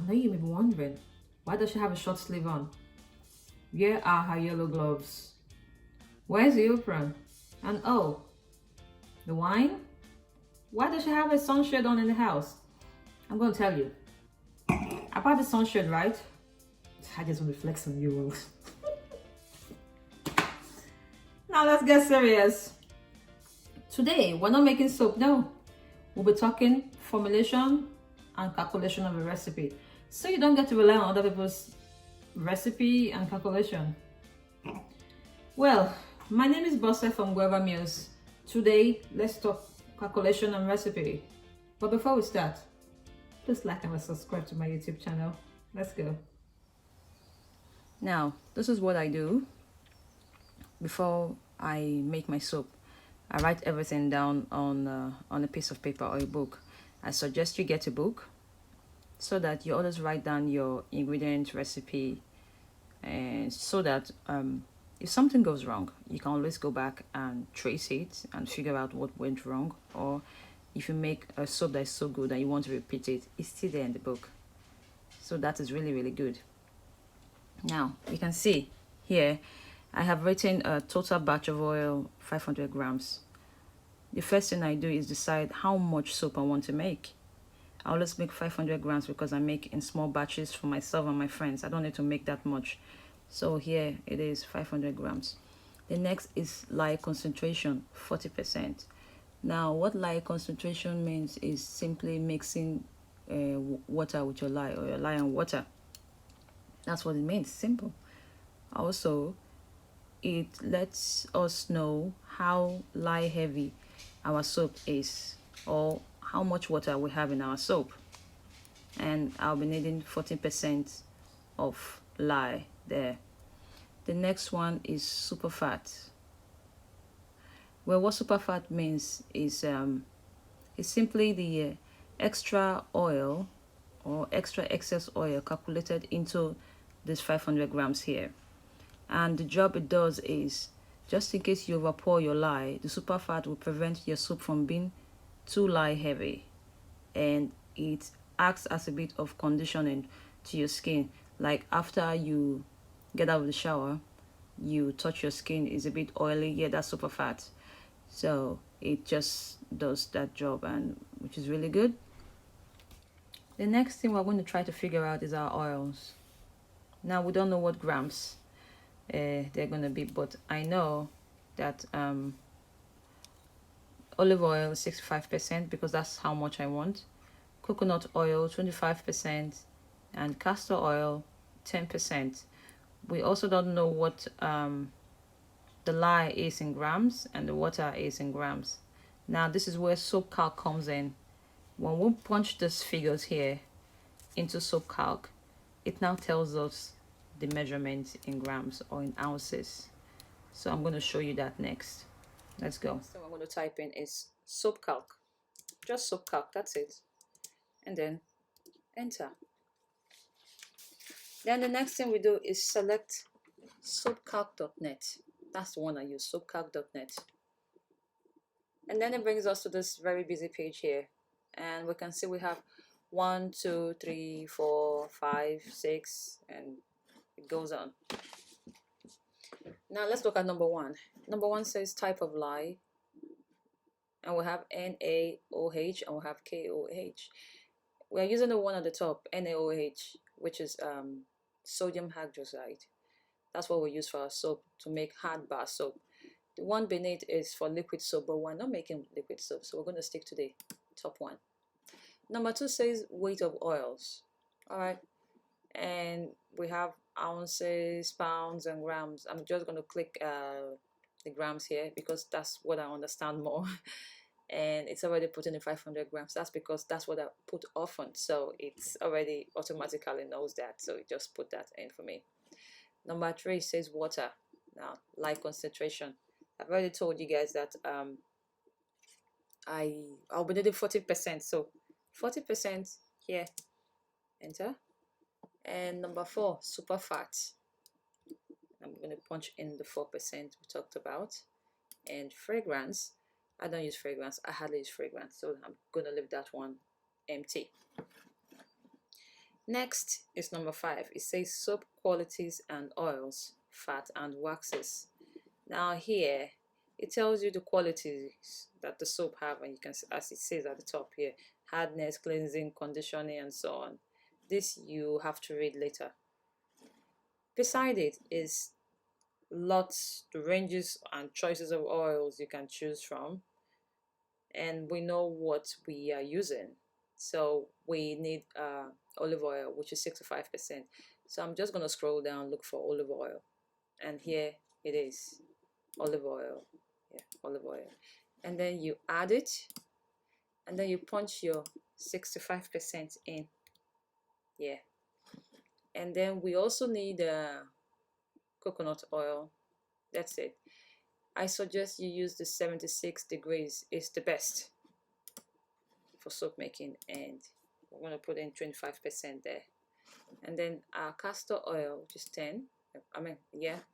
Now you may be wondering, why does she have a short sleeve on? Where are her yellow gloves? Where's the apron? And oh, the wine? Why does she have a sunshade on in the house? I'm going to tell you. About the sunshade, right? I just want to flex on you. Now let's get serious. Today, we're not making soap, no. We'll be talking formulation and calculation of a recipe. So you don't get to rely on other people's recipe and calculation. Well, my name is Bosse from Guava Mills. Today, let's talk calculation and recipe. But before we start, please like and subscribe to my YouTube channel. Let's go. Now, this is what I do before I make my soap. I write everything down on a piece of paper or a book. I suggest you get a book so that you always write down your ingredient recipe, and so that if something goes wrong, you can always go back and trace it and figure out what went wrong. Or if you make a soap that is so good and you want to repeat it, it's still there in the book. So that is really, really good. Now, you can see here, I have written a total batch of oil, 500 grams. The first thing I do is decide how much soap I want to make. I always make 500 grams because I make in small batches for myself and my friends. I don't need to make that much. So here it is, 500 grams. The next is lye concentration, 40%. Now, what lye concentration means is simply mixing water with your lye, or your lye and water. That's what it means, simple. Also, it lets us know how lye heavy our soap is, or how much water we have in our soap. And I'll be needing 40% of lye there. The next one is superfat. Well, what superfat means is simply the extra oil or extra excess oil calculated into this 500 grams here. And the job it does is, just in case you overpour your lye, the superfat will prevent your soup from being too lye heavy, and it acts as a bit of conditioning to your skin. Like after you get out of the shower, you touch your skin, is a bit oily, yeah, that's superfat. So it just does that job, and which is really good. The next thing we're going to try to figure out is our oils. Now, we don't know what grams they're going to be, but I know that olive oil 65%, because that's how much I want, coconut oil 25%, and castor oil 10%. We also don't know what the lye is in grams and the water is in grams. Now, this is where SoapCalc comes in. When we punch these figures here into SoapCalc, it now tells us the measurement in grams or in ounces. So I'm going to show you that next. Let's go. So I'm going to type in is SoapCalc. Just SoapCalc, that's it. And then enter. Then the next thing we do is select SoapCalc.net. That's the one I use, SoapCalc.net. And then it brings us to this very busy page here. And we can see we have 1, 2, 3, 4, 5, 6, and it goes on. Now let's look at number 1. Number 1 says type of lye, and we have NaOH and we have KOH. We're using the one at the top, NaOH, which is sodium hydroxide. That's what we use for our soap to make hard bar soap. The one beneath is for liquid soap, but we're not making liquid soap, so we're going to stick to the top one. Number 2 says weight of oils. All right, and we have ounces, pounds, and grams. I'm just going to click the grams here because that's what I understand more. And it's already put in the 500 grams. That's because that's what I put often, so it's already automatically knows that, so it just put that in for me. Number 3 says water. Now, lye concentration. I've already told you guys that I'll be needing 40%, so 40% here, enter. And number 4, superfat. I'm going to punch in the 4% we talked about. And fragrance, I don't use fragrance, I hardly use fragrance, so I'm going to leave that one empty. Next is number 5. It says soap qualities and oils, fat and waxes. Now here it tells you the qualities that the soap have, and you can, as it says at the top here, hardness, cleansing, conditioning, and so on. This you have to read later. Beside it is lots, the ranges and choices of oils you can choose from, and we know what we are using. So we need olive oil, which is 65%. So I'm just going to scroll down, look for olive oil, and here it is, olive oil. Yeah, olive oil. And then you add it, and then you punch your 65% in. Yeah. And then we also need coconut oil. That's it. I suggest you use the 76 degrees. It's the best for soap making, and we're going to put in 25% there. And then our castor oil, just 10.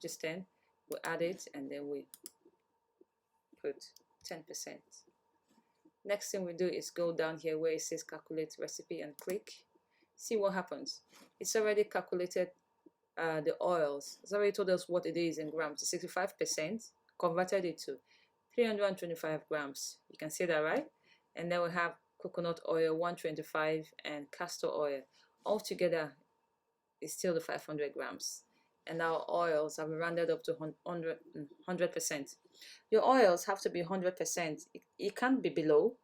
Just 10. We add it, and then we put 10%. Next thing we do is go down here where it says calculate recipe and click. See what happens. It's already calculated the oils. It's already told us what it is in grams. 65%, converted it to 325 grams. You can see that, right? And then we have coconut oil 125 and castor oil. Altogether is still the 500 grams. And our oils have been rounded up to 100%. Your oils have to be 100%. It can't be below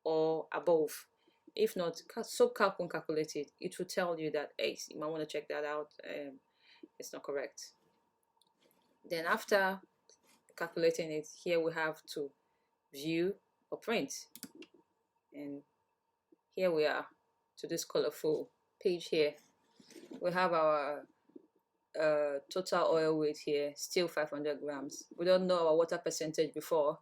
or above. If not, SoapCalc won't calculate it. It will tell you that, hey, you might want to check that out. It's not correct. Then after calculating it, here we have to view or print. And here we are to this colorful page here. We have our total oil weight here, still 500 grams. We don't know our water percentage before.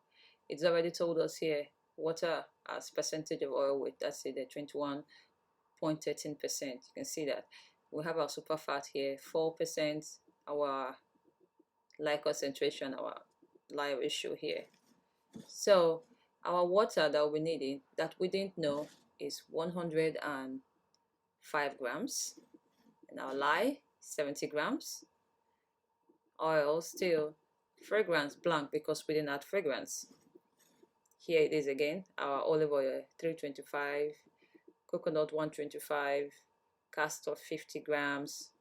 It's already told us here water as percentage of oil weight. That's it, at 21.13%. You can see that. We have our super fat here, 4%. Our lye concentration, our lye ratio here. So our water that we'll be needing, that we didn't know, is 105 grams. And our lye, 70 grams. Oil still fragrance blank because we didn't add fragrance. Here it is again, our olive oil 325, coconut 125, castor 50 grams,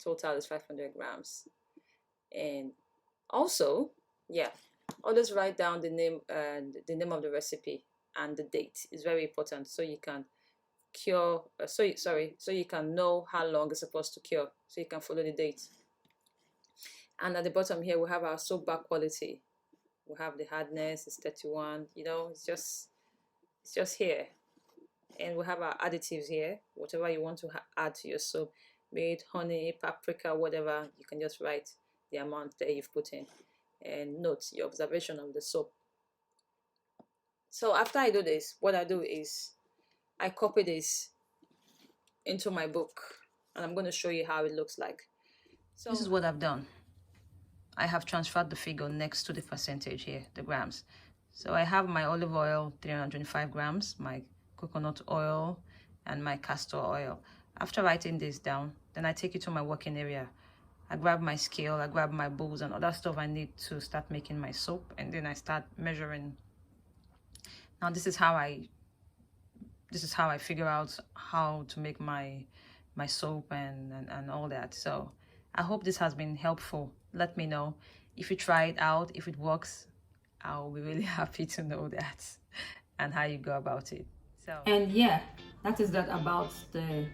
total is 500 grams. And also, yeah, always write down the name of the recipe and the date. Is very important, so you can cure so you can know how long it's supposed to cure, so you can follow the date. And at the bottom here we have our soap bar quality. We have the hardness is 31, you know, it's just here. And we have our additives here, whatever you want to add to your soap, be it honey, paprika, whatever, you can just write the amount that you've put in and note your observation of the soap. So after I do this, what I do is I copy this into my book, and I'm going to show you how it looks like. So this is what I've done. I have transferred the figure next to the percentage here, the grams. So I have my olive oil, 325 grams, my coconut oil, and my castor oil. After writing this down, then I take it to my working area. I grab my scale, I grab my bowls and other stuff I need to start making my soap, and then I start measuring. Now this is how I figure out how to make my soap and all that. So I hope this has been helpful. Let me know if you try it out, if it works. I'll be really happy to know that and how you go about it. So, and yeah, that is that about the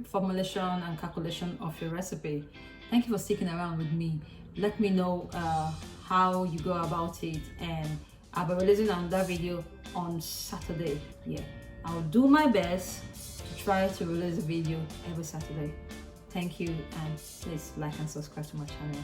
formulation and calculation of your recipe. Thank you for sticking around with me. Let me know how you go about it, and I'll be releasing another video on Saturday. Yeah, I'll do my best to try to release a video every Saturday. Thank you, and please like and subscribe to my channel.